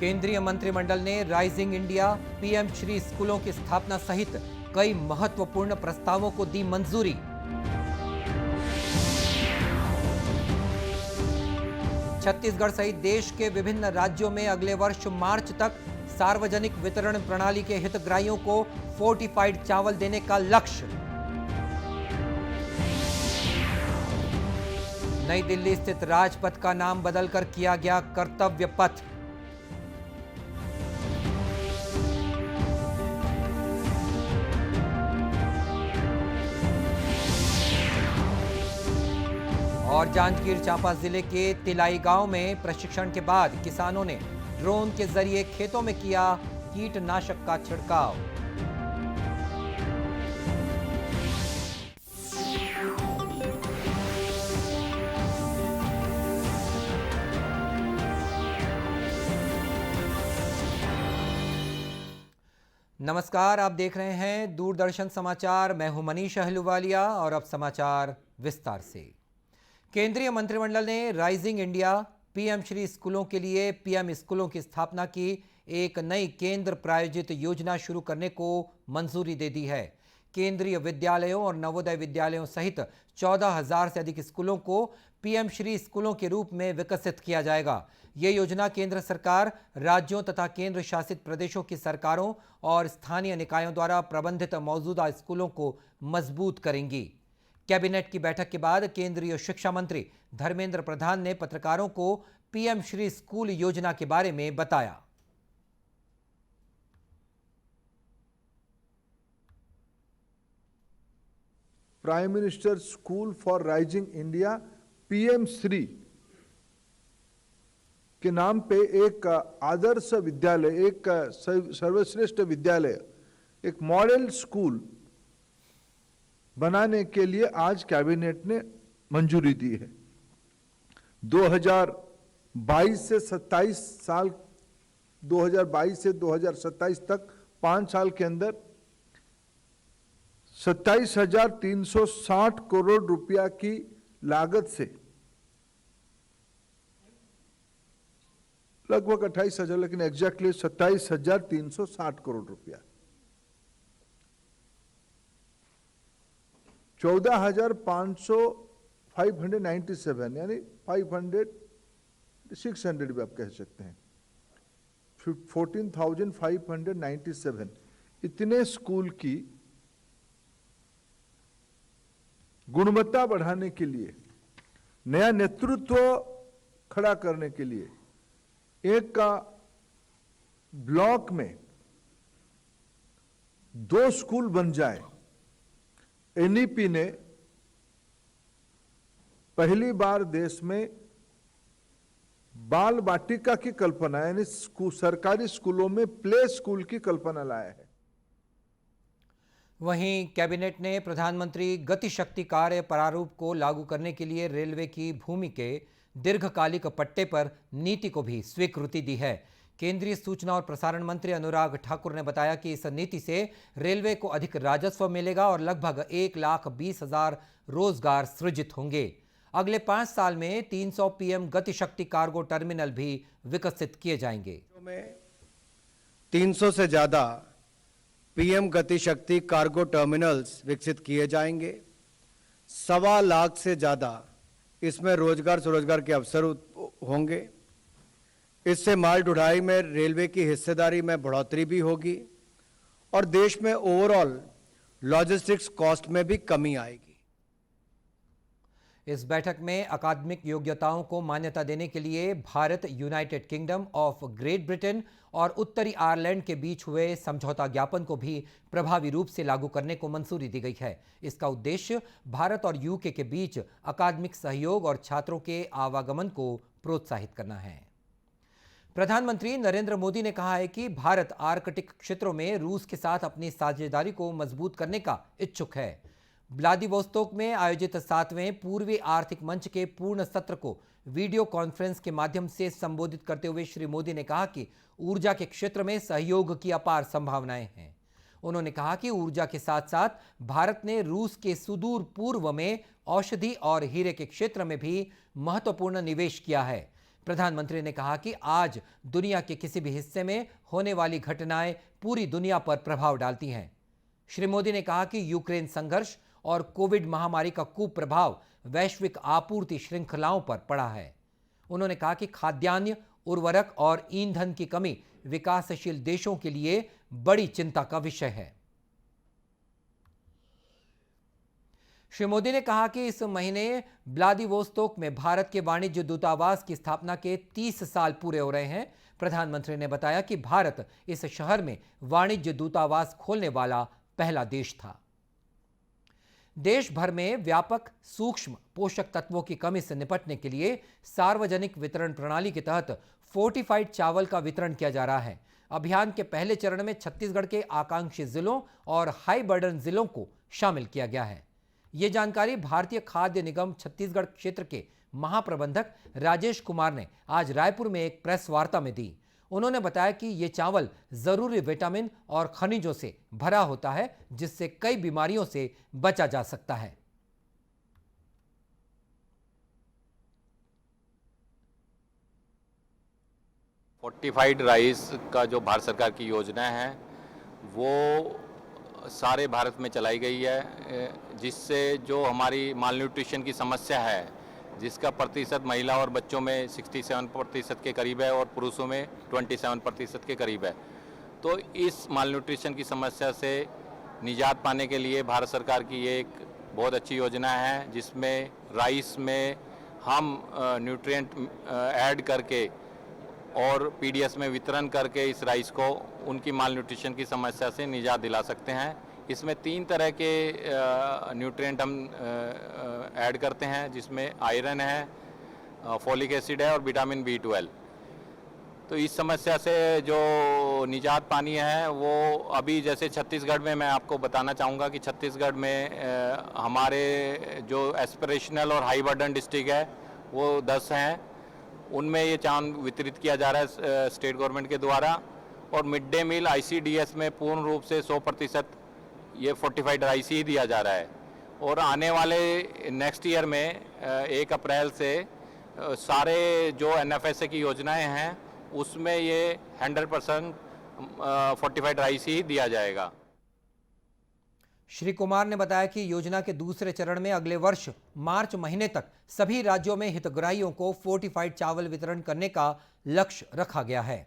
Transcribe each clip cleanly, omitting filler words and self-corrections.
केंद्रीय मंत्रिमंडल ने राइजिंग इंडिया, पीएम श्री स्कूलों की स्थापना सहित कई महत्वपूर्ण प्रस्तावों को दी मंजूरी। छत्तीसगढ़ सहित देश के विभिन्न राज्यों में अगले वर्ष मार्च तक सार्वजनिक वितरण प्रणाली के हितग्राहियों को फोर्टिफाइड चावल देने का लक्ष्य। नई दिल्ली स्थित राजपथ का नाम बदलकर किया गया कर्तव्य पथ। और जांजगीर चांपा जिले के तिलाई गांव में प्रशिक्षण के बाद किसानों ने ड्रोन के जरिए खेतों में किया कीटनाशक का छिड़काव। नमस्कार, आप देख रहे हैं दूरदर्शन समाचार। मैं हूं मनीष अहलूवालिया और अब समाचार विस्तार से। केंद्रीय मंत्रिमंडल ने राइजिंग इंडिया, पीएम श्री स्कूलों के लिए पीएम स्कूलों की स्थापना की एक नई केंद्र प्रायोजित योजना शुरू करने को मंजूरी दे दी है। केंद्रीय विद्यालयों और नवोदय विद्यालयों सहित 14,000 से अधिक स्कूलों को पीएम श्री स्कूलों के रूप में विकसित किया जाएगा। ये योजना केंद्र सरकार, राज्यों तथा केंद्र शासित प्रदेशों की सरकारों और स्थानीय निकायों द्वारा प्रबंधित मौजूदा स्कूलों को मजबूत करेंगी। कैबिनेट की बैठक के बाद केंद्रीय शिक्षा मंत्री धर्मेंद्र प्रधान ने पत्रकारों को पीएम श्री स्कूल योजना के बारे में बताया। Prime minister school for rising India PM Shri के नाम पे एक आदर्श विद्यालय, एक सर्वश्रेष्ठ विद्यालय, एक मॉडल स्कूल बनाने के लिए आज कैबिनेट ने मंजूरी दी है। 2022 से 27 साल, 2022 से 2027 तक 5 साल के अंदर 27,360 करोड़ रुपया की लागत से लगभग 28,000, लेकिन एग्जैक्टली 27,360 करोड़ रुपया, 14,597 यानी 600 भी आप कह सकते हैं, 14,597 इतने स्कूल की गुणवत्ता बढ़ाने के लिए, नया नेतृत्व खड़ा करने के लिए, एक का ब्लॉक में 2 स्कूल बन जाए। एनईपी ने पहली बार देश में बाल वाटिका की कल्पना, यानी सरकारी स्कूलों में प्ले स्कूल की कल्पना लाया है। वहीं कैबिनेट ने प्रधानमंत्री गति शक्ति कार्य प्रारूप को लागू करने के लिए रेलवे की भूमि के दीर्घकालिक पट्टे पर नीति को भी स्वीकृति दी है। केंद्रीय सूचना और प्रसारण मंत्री अनुराग ठाकुर ने बताया कि इस नीति से रेलवे को अधिक राजस्व मिलेगा और लगभग 1,20,000 रोजगार सृजित होंगे। अगले 5 साल में 300 पीएम गति शक्ति कार्गो टर्मिनल भी विकसित किए जाएंगे। 300 से ज्यादा पीएम गति शक्ति कार्गो टर्मिनल्स विकसित किए जाएंगे। 1.25 लाख से ज्यादा इसमें रोजगार स्वरोजगार के अवसर होंगे। इससे माल ढुलाई में रेलवे की हिस्सेदारी में बढ़ोतरी भी होगी और देश में ओवरऑल लॉजिस्टिक्स कॉस्ट में भी कमी आएगी। इस बैठक में अकादमिक योग्यताओं को मान्यता देने के लिए Bharat, United kingdom of great Britain और उत्तरी आयरलैंड के बीच हुए समझौता ज्ञापन को भी प्रभावी रूप से लागू करने को मंजूरी दी गई है। इसका उद्देश्य भारत और यूके के बीच अकादमिक सहयोग और छात्रों के आवागमन को प्रोत्साहित करना है। प्रधानमंत्री नरेंद्र मोदी ने कहा है कि भारत आर्कटिक क्षेत्रों में रूस के साथ अपनी साझेदारी को मजबूत करने का इच्छुक है। व्लादिवोस्तोक में आयोजित 7वें पूर्वी आर्थिक मंच के पूर्ण सत्र को वीडियो कॉन्फ्रेंस के माध्यम से संबोधित करते हुए श्री मोदी ने कहा कि ऊर्जा के क्षेत्र में सहयोग की अपार संभावनाएं हैं। उन्होंने कहा कि ऊर्जा के साथ साथ भारत ने रूस के सुदूर पूर्व में औषधि और हीरे के क्षेत्र में भी महत्वपूर्ण निवेश किया है। प्रधानमंत्री ने कहा कि आज दुनिया के किसी भी हिस्से में होने वाली घटनाएं पूरी दुनिया पर प्रभाव डालती हैं। श्री मोदी ने कहा कि यूक्रेन संघर्ष और कोविड महामारी का कुप्रभाव वैश्विक आपूर्ति श्रृंखलाओं पर पड़ा है। उन्होंने कहा कि खाद्यान्न, उर्वरक और ईंधन की कमी विकासशील देशों के लिए बड़ी चिंता का विषय है। श्री मोदी ने कहा कि इस महीने व्लादिवोस्तोक में भारत के वाणिज्य दूतावास की स्थापना के 30 साल पूरे हो रहे हैं। प्रधानमंत्री ने बताया कि भारत इस शहर में वाणिज्य दूतावास खोलने वाला पहला देश था। देश भर में व्यापक सूक्ष्म पोषक तत्वों की कमी से निपटने के लिए सार्वजनिक वितरण प्रणाली के तहत फोर्टिफाइड चावल का वितरण किया जा रहा है। अभियान के पहले चरण में छत्तीसगढ़ के आकांक्षी जिलों और हाई बर्डन जिलों को शामिल किया गया है। ये जानकारी भारतीय खाद्य निगम छत्तीसगढ़ क्षेत्र के महाप्रबंधक राजेश कुमार ने आज रायपुर में एक प्रेस वार्ता में दी। उन्होंने बताया कि ये चावल जरूरी विटामिन और खनिजों से भरा होता है, जिससे कई बीमारियों से बचा जा सकता है। फोर्टिफाइड राइस का जो भारत सरकार की योजना है वो सारे भारत में चलाई गई है, जिससे जो हमारी मालन्यूट्रिशन की समस्या है, जिसका प्रतिशत महिला और बच्चों में 67% के करीब है और पुरुषों में 27% के करीब है। तो इस मालन्यूट्रिशन की समस्या से निजात पाने के लिए भारत सरकार की ये एक बहुत अच्छी योजना है, जिसमें राइस में हम न्यूट्रिएंट ऐड करके और पीडीएस में वितरण करके इस राइस को उनकी मालन्यूट्रिशन की समस्या से निजात दिला सकते हैं। इसमें 3 तरह के न्यूट्रिएंट हम ऐड करते हैं, जिसमें आयरन है, फोलिक एसिड है और विटामिन B12। तो इस समस्या से जो निजात पानी है वो अभी जैसे छत्तीसगढ़ में मैं आपको बताना चाहूँगा कि छत्तीसगढ़ में हमारे जो एस्पिरेशनल और हाई बर्डन डिस्ट्रिक्ट है वो 10 हैं, उनमें ये चावल वितरित किया जा रहा है स्टेट गवर्नमेंट के द्वारा। और मिड डे मील ICDS में पूर्ण रूप से 100% ये फोर्टिफाइड राइस ही दिया जा रहा है। और आने वाले नेक्स्ट ईयर में 1 अप्रैल से सारे जो NFSA की योजनाएं हैं उसमें ये 100% फोर्टिफाइड राइस ही दिया जाएगा। श्री कुमार ने बताया कि योजना के दूसरे चरण में अगले वर्ष मार्च महीने तक सभी राज्यों में हितग्राहियों को फोर्टिफाइड चावल वितरण करने का लक्ष्य रखा गया है।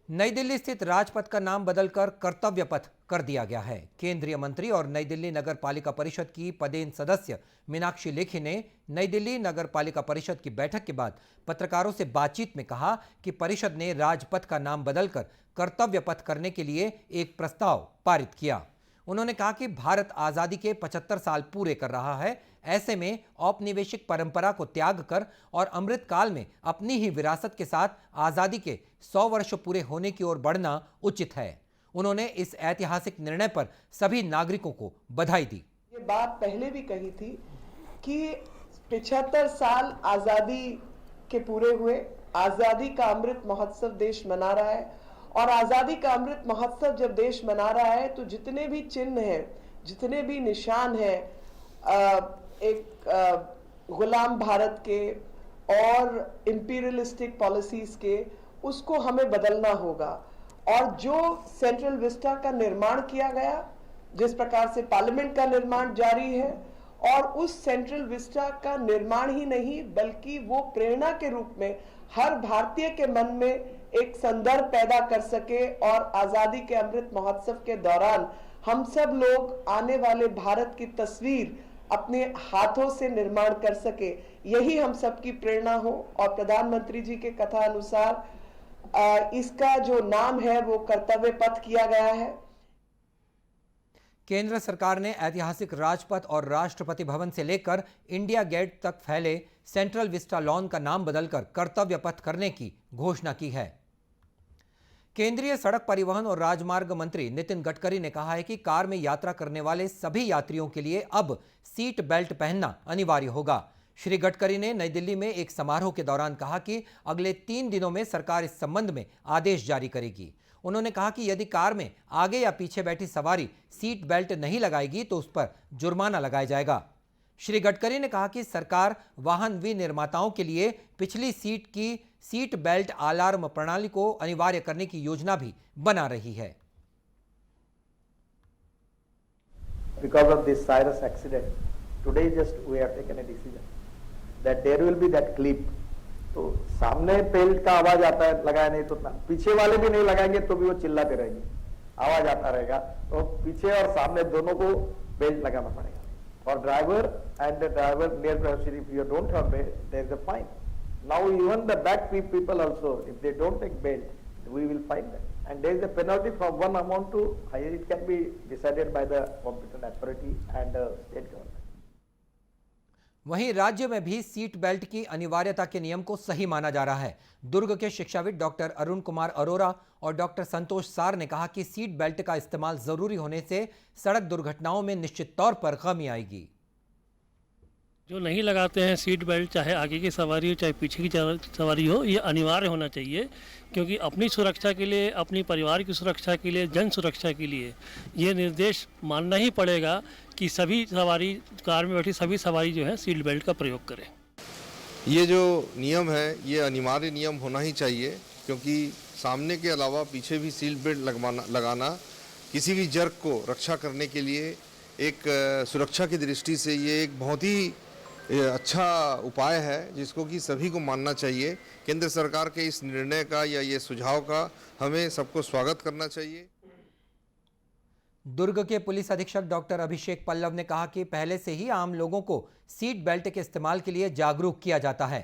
नई दिल्ली स्थित राजपथ का नाम बदलकर कर्तव्य पथ कर दिया गया है। केंद्रीय मंत्री और नई दिल्ली नगर पालिका परिषद की पदेन सदस्य मीनाक्षी लेखी ने नई दिल्ली नगर पालिका परिषद की बैठक के बाद पत्रकारों से बातचीत में कहा कि परिषद ने राजपथ का नाम बदलकर कर्तव्य पथ करने के लिए एक प्रस्ताव पारित किया। उन्होंने कहा कि भारत आजादी के 75 साल पूरे कर रहा है। ऐसे में औपनिवेशिक परंपरा को त्याग कर और अमृत काल में अपनी ही विरासत के साथ आजादी के 100 वर्ष पूरे होने की ओर बढ़ना उचित है। उन्होंने इस ऐतिहासिक निर्णय पर सभी नागरिकों को बधाई दी। ये बात पहले भी कही थी कि 75 साल आजादी के पूरे हुए, आजादी का अमृत महोत्सव देश मना रहा है। और आजादी का अमृत महोत्सव जब देश मना रहा है तो जितने भी चिन्ह हैं, जितने भी निशान हैं गुलाम भारत के और इंपीरियलिस्टिक पॉलिसीज के, उसको हमें बदलना होगा। और जो सेंट्रल विस्टा का निर्माण किया गया, जिस प्रकार से पार्लियामेंट का निर्माण जारी है, और उस सेंट्रल विस्टा का निर्माण ही नहीं बल्कि वो प्रेरणा के रूप में हर भारतीय के मन में एक संदर्भ पैदा कर सके और आजादी के अमृत महोत्सव के दौरान हम सब लोग आने वाले भारत की तस्वीर अपने हाथों से निर्माण कर सके, यही हम सबकी प्रेरणा हो। और प्रधानमंत्री जी के कथा अनुसार इसका जो नाम है वो कर्तव्य पथ किया गया है। केंद्र सरकार ने ऐतिहासिक राजपथ और राष्ट्रपति भवन से लेकर इंडिया गेट तक फैले सेंट्रल विस्टा लॉन का नाम बदलकर कर्तव्य पथ करने की घोषणा की है। केंद्रीय सड़क परिवहन और राजमार्ग मंत्री नितिन गडकरी ने कहा है कि कार में यात्रा करने वाले सभी यात्रियों के लिए अब सीट बेल्ट पहनना अनिवार्य होगा। श्री गडकरी ने नई दिल्ली में एक समारोह के दौरान कहा कि अगले 3 दिनों में सरकार इस संबंध में आदेश जारी करेगी। उन्होंने कहा कि यदि कार में आगे या पीछे बैठी सवारी सीट बेल्ट नहीं लगाएगी तो उस पर जुर्माना लगाया जाएगा। श्री गडकरी ने कहा कि सरकार वाहन विनिर्माताओं के लिए पिछली सीट की सीट बेल्ट अलार्म प्रणाली को अनिवार्य करने की योजना भी बना रही है। Because of this Cyrus accident, today just we have taken a decision that there will be that clip. तो सामने बेल्ट का आवाज आता है, लगाया नहीं तो पीछे वाले भी नहीं लगाएंगे तो भी वो चिल्लाते रहेंगे, आवाज आता रहेगा। तो पीछे और सामने दोनों को बेल्ट लगाना पड़ेगा। और driver and the driver near driver, if you don't have belt there is a fine. Now even the back people also, if they don't take belt we will fine them, and there is a penalty from one amount to higher. It can be decided by the competent authority and state government. वहीं राज्य में भी seat belt की अनिवार्यता के नियम को सही माना जा रहा है। दुर्ग के शिक्षाविद डॉक्टर अरुण कुमार अरोरा और डॉक्टर संतोष सार ने कहा कि सीट बेल्ट का इस्तेमाल जरूरी होने से सड़क दुर्घटनाओं में निश्चित तौर पर कमी आएगी। जो नहीं लगाते हैं सीट बेल्ट, चाहे आगे की सवारी हो चाहे पीछे की सवारी हो, ये अनिवार्य होना चाहिए, क्योंकि अपनी सुरक्षा के लिए, अपनी परिवार की सुरक्षा के लिए, जन सुरक्षा के लिए ये निर्देश मानना ही पड़ेगा कि सभी सवारी, कार में बैठी सभी सवारी जो है सीट बेल्ट का प्रयोग करें। ये जो नियम है ये अनिवार्य नियम होना ही चाहिए, क्योंकि सामने के अलावा पीछे भी सीट बेल्ट लगाना किसी भी जर्क को रक्षा करने के लिए एक सुरक्षा की दृष्टि से ये एक बहुत ही अच्छा उपाय है, जिसको कि सभी को मानना चाहिए। केंद्र सरकार के इस निर्णय का या ये सुझाव का हमें सबको स्वागत करना चाहिए। दुर्ग के पुलिस अधीक्षक डॉक्टर अभिषेक पल्लव ने कहा कि पहले से ही आम लोगों को सीट बेल्ट के इस्तेमाल के लिए जागरूक किया जाता है।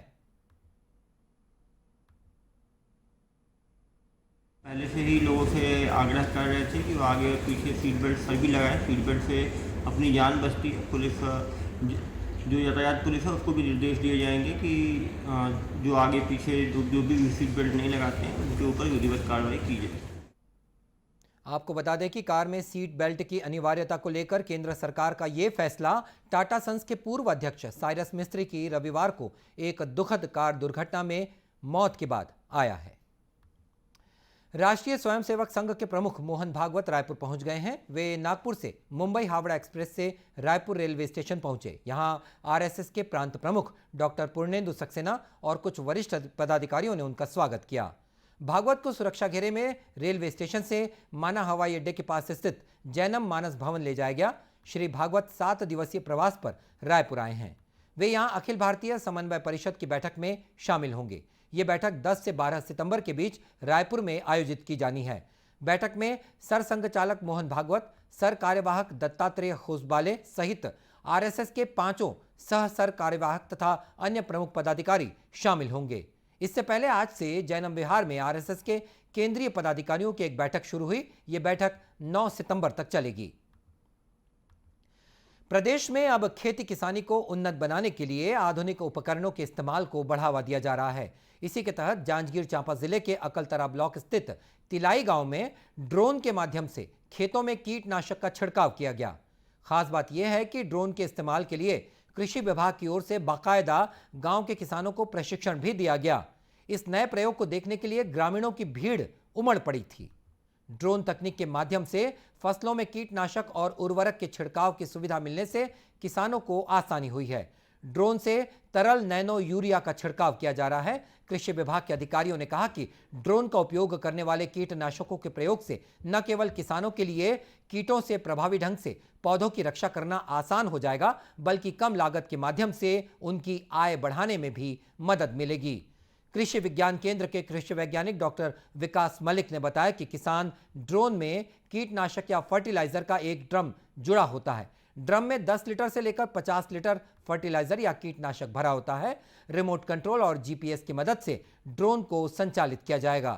पहले से ही लोगों से आग्रह कर रहे थे कि वो आगे पीछे सीट बेल्ट सभी लगाएं। सीट बेल्ट से अपनी जान बचती है। पुलिस जो यातायात पुलिस है उसको भी निर्देश दिए जाएंगे कि जो आगे पीछे जो भी सीट बेल्ट नहीं लगाते हैं उनके ऊपर विधिवत कार्रवाई की जाए। आपको बता दें कि कार में सीट बेल्ट की अनिवार्यता को लेकर केंद्र सरकार का यह फैसला टाटा सन्स के पूर्व अध्यक्ष साइरस मिस्त्री की रविवार को एक दुखद कार दुर्घटना में मौत के बाद आया है। राष्ट्रीय स्वयंसेवक संघ के प्रमुख मोहन भागवत रायपुर पहुंच गए हैं। वे नागपुर से मुंबई हावड़ा एक्सप्रेस से रायपुर रेलवे स्टेशन पहुंचे। यहां आरएसएस के प्रांत प्रमुख डॉक्टर पूर्णेंदु सक्सेना और कुछ वरिष्ठ पदाधिकारियों ने उनका स्वागत किया। भागवत को सुरक्षा घेरे में रेलवे स्टेशन से माना हवाई अड्डे के पास स्थित जैनम मानस भवन ले जाया गया। श्री भागवत 7 दिवसीय प्रवास पर रायपुर आए हैं। वे यहां अखिल भारतीय समन्वय परिषद की बैठक में शामिल होंगे। ये बैठक 10 से 12 सितंबर के बीच रायपुर में आयोजित की जानी है। बैठक में सरसंघ चालक मोहन भागवत, सर कार्यवाहक दत्तात्रेय होसबाले सहित आरएसएस के 5 सह सर कार्यवाहक तथा अन्य प्रमुख पदाधिकारी शामिल होंगे। इससे पहले आज से जैनम विहार में आरएसएस के केंद्रीय पदाधिकारियों की एक बैठक शुरू हुई। ये बैठक 9 सितंबर तक चलेगी। प्रदेश में अब खेती किसानी को उन्नत बनाने के लिए आधुनिक उपकरणों के इस्तेमाल को बढ़ावा दिया जा रहा है। इसी के तहत जांजगीर चांपा जिले के अकलतरा ब्लॉक स्थित तिलाई गांव में ड्रोन के माध्यम से खेतों में कीटनाशक का छिड़काव किया गया। खास बात यह है कि ड्रोन के इस्तेमाल के लिए कृषि विभाग की ओर से बाकायदा गांव के किसानों को प्रशिक्षण भी दिया गया। इस नए प्रयोग को देखने के लिए ग्रामीणों की भीड़ उमड़ पड़ी थी। ड्रोन तकनीक के माध्यम से फसलों में कीटनाशक और उर्वरक के छिड़काव की सुविधा मिलने से किसानों को आसानी हुई है। ड्रोन से तरल नैनो यूरिया का छिड़काव किया जा रहा है। कृषि विभाग के अधिकारियों ने कहा कि ड्रोन का उपयोग करने वाले कीटनाशकों के प्रयोग से न केवल किसानों के लिए कीटों से प्रभावी ढंग से पौधों की रक्षा करना आसान हो जाएगा, बल्कि कम लागत के माध्यम से उनकी आय बढ़ाने में भी मदद मिलेगी। कृषि विज्ञान केंद्र के कृषि वैज्ञानिक डॉक्टर विकास मलिक ने बताया कि किसान ड्रोन में कीटनाशक या फर्टिलाइजर का एक ड्रम जुड़ा होता है। ड्रम में 10 लीटर से लेकर 50 लीटर फर्टिलाइजर या कीटनाशक भरा होता है। रिमोट कंट्रोल और जीपीएस की मदद से ड्रोन को संचालित किया जाएगा।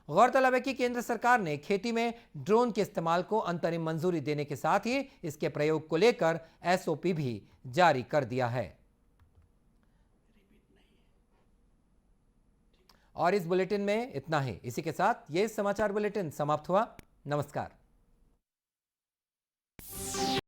गौरतलब है कि केंद्र सरकार ने खेती में ड्रोन के इस्तेमाल को अंतरिम मंजूरी देने के साथ ही इसके प्रयोग को लेकर एसओपी भी जारी कर दिया है। और इस बुलेटिन में इतना ही। इसी के साथ ये समाचार बुलेटिन समाप्त हुआ। नमस्कार।